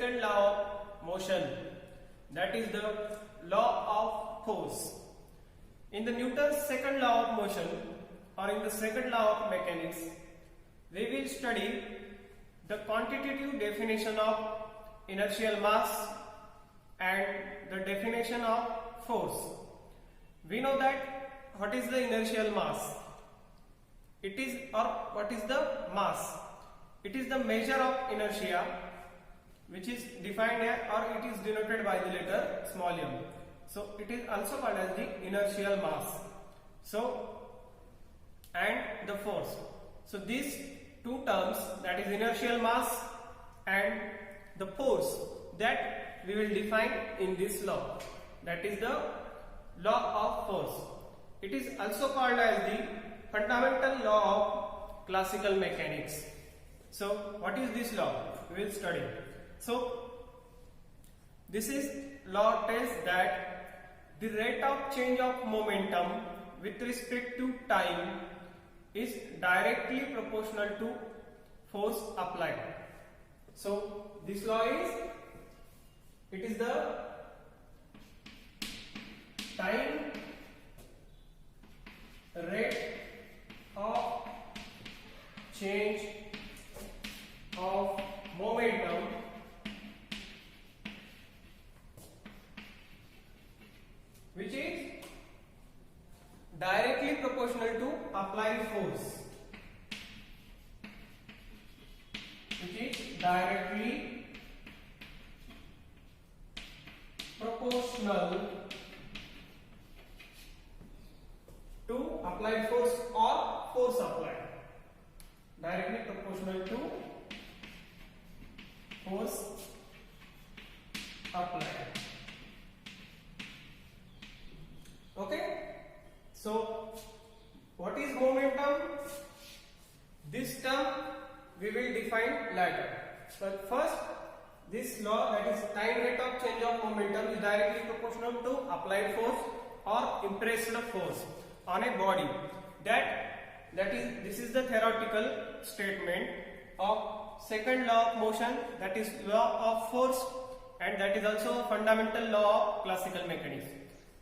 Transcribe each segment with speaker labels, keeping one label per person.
Speaker 1: second law of motion, that is the law of force. In the Newton's second law of motion or in the second law of mechanics, we will study the quantitative definition of inertial mass and the definition of force. We know that what is the inertial mass? It is, or what is the mass? It is the measure of inertia which is defined as, or it is denoted by the letter small m. So it is also called as the inertial mass. So, and the force. So these two terms, that is inertial mass and the force, that we will define in this law, that is the law of force. It is also called as the fundamental law of classical mechanics. So what is this law? We will study. So this is law tells that the rate of change of momentum with respect to time is directly proportional to force applied. So this law is, it is the time rate of change of momentum which is directly proportional to applied force, which is directly proportional to applied force or force applied, directly proportional to force applied. Okay, so what is momentum? This term we will define later, but first this law, that is time rate of change of momentum, is directly proportional to applied force or impressed force on a body. This is the theoretical statement of second law of motion, that is law of force, and that is also a fundamental law of classical mechanics.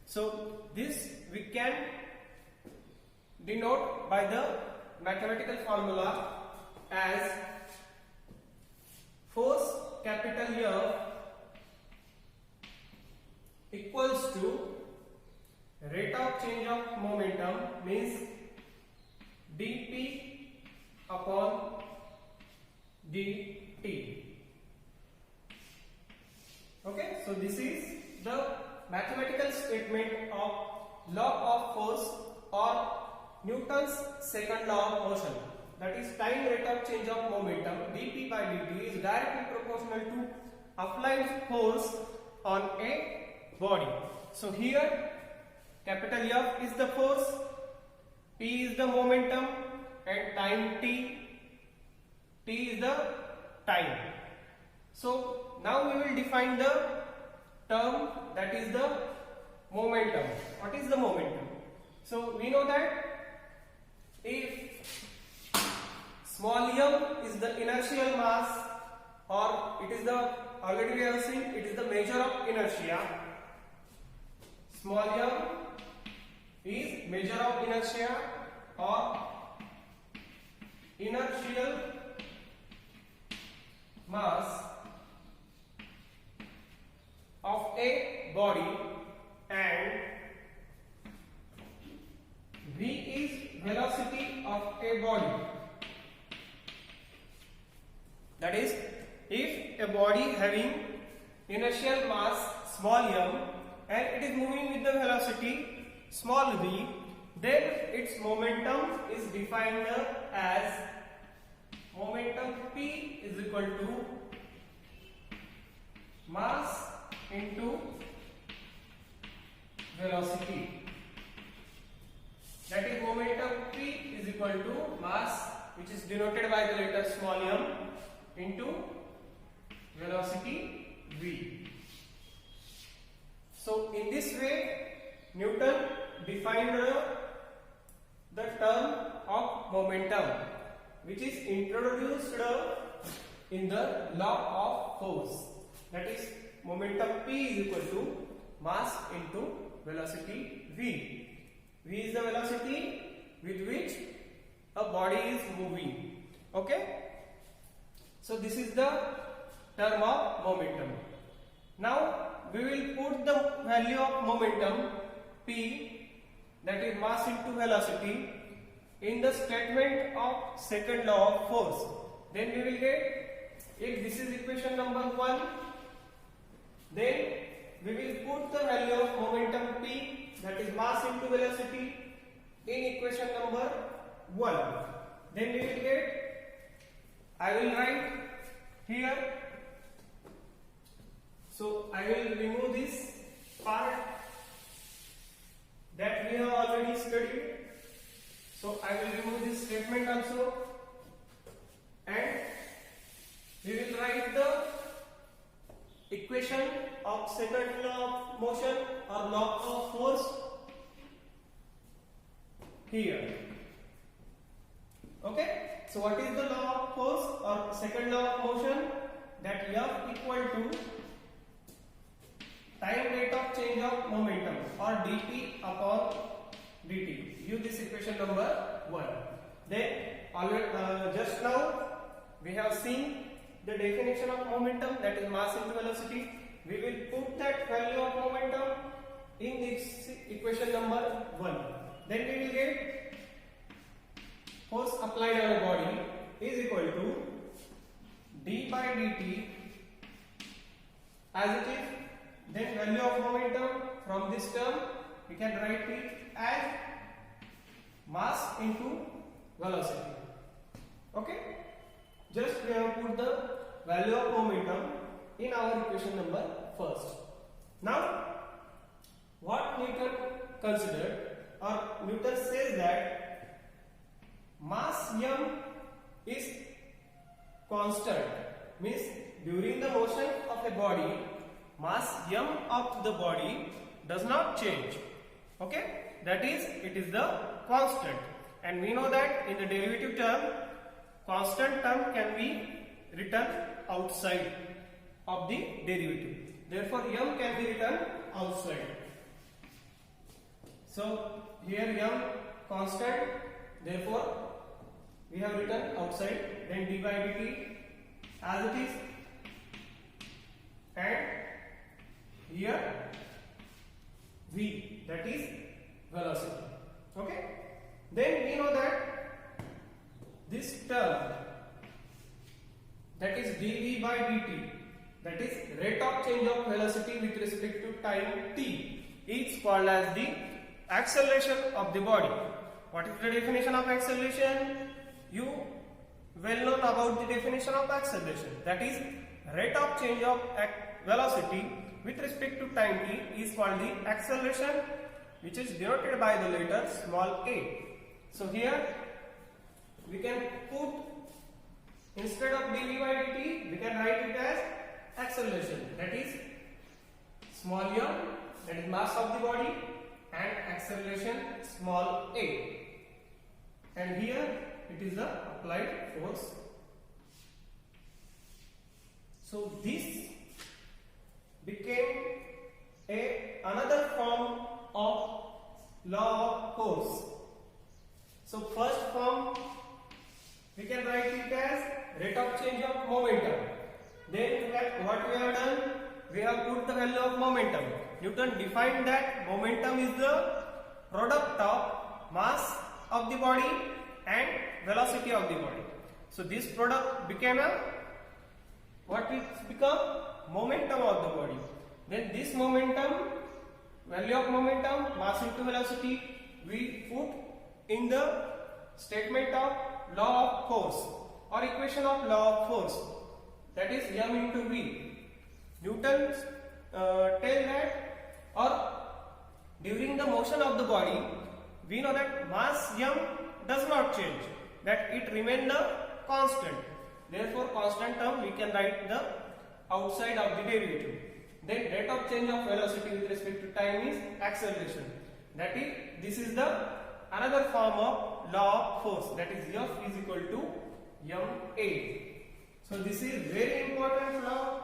Speaker 1: So this we can denote by the mathematical formula as force capital F equals to rate of change of momentum, means dP upon dt. Okay, so this is the mathematical statement of law of force or Newton's second law of motion, that is time rate of change of momentum dP by dt is directly proportional to applied force on a body. So here capital F is the force, P is the momentum, and time T is the time. So now we will define the term, that is the momentum. What is the momentum? So we know that if small m is the inertial mass, or it is the, already we have seen, it is the measure of inertia. Small m is measure of inertia or inertial mass of a body, and v is velocity of a body. That is, if a body having inertial mass small m and it is moving with the velocity small v, then its momentum is defined as momentum P is equal to mass into velocity. That is, momentum P is equal to mass, which is denoted by the letter small m, into velocity v. So in this way Newton defined the term of momentum, which is introduced in the law of force. that is momentum P is equal to mass into velocity V. V is the velocity with which a body is moving. Okay, so this is the term of momentum. Now we will put the value of momentum P, that is mass into velocity, in the statement of second law of force. Then we will get, if this is equation number 1, then we will put the value of momentum P, that is mass into velocity, in equation number 1. Then we will get, I will write here, so I will remove this part that we have already studied. So I will remove this statement also, and we will write the equation of second law of motion or law of force here. Okay, so what is the law of force or second law of motion? That F equal to time rate of change of momentum, or dt upon dt. Use this equation number 1. Then just now we have seen the definition of momentum, that is mass into velocity. We will put that value of momentum in this equation number 1. Then we will get force applied on a body is equal to d by dt as it is. Then value of momentum from this term we can write it as mass into velocity. Okay, just we have put the value of momentum in our equation number 1. Now what Newton considered, or Newton says that mass m is constant, means during the motion of a body mass m of the body does not change. Okay, that is, it is the constant, and we know that in the derivative term constant term can be written outside of the derivative. Therefore m can be written outside. So here m constant, therefore we have written outside. Then d by dt as it is, and here v, that is velocity. Okay, then we know that this term, that is dv by dt, that is rate of change of velocity with respect to time t, is called as the acceleration of the body. What is the definition of acceleration? You well known about the definition of acceleration, that is rate of change of velocity with respect to time t is called the acceleration, which is denoted by the letter small a. So here we can put, instead of dv by dt, we can write it as acceleration, that is small m, that is mass of the body, and acceleration small a, and here it is the applied force. So this became another form of law of force. So first form we can write it as rate of change of momentum. Then what we have done, we have put the value of momentum. Newton defined that momentum is the product of mass of the body and velocity of the body. So this product became what it become? Momentum of the body. Then this momentum, value of momentum, mass into velocity, we put in the statement of law of force or equation of law of force, that is m into v. Newton tell that, or during the motion of the body, we know that mass m does not change, that it remains the constant. Therefore constant term we can write the outside of the derivative. Then rate of change of velocity with respect to time is acceleration. That is, this is the another form of law of force, that is F is equal to ma. So this is very important law,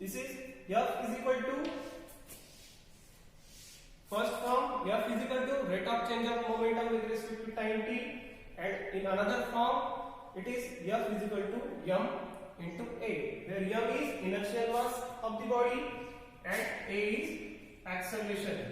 Speaker 1: This is F is equal to, first form F is equal to rate of change of momentum with respect to time t, and in another form it is F is equal to m into a, where m is inertial mass of the body and a is acceleration.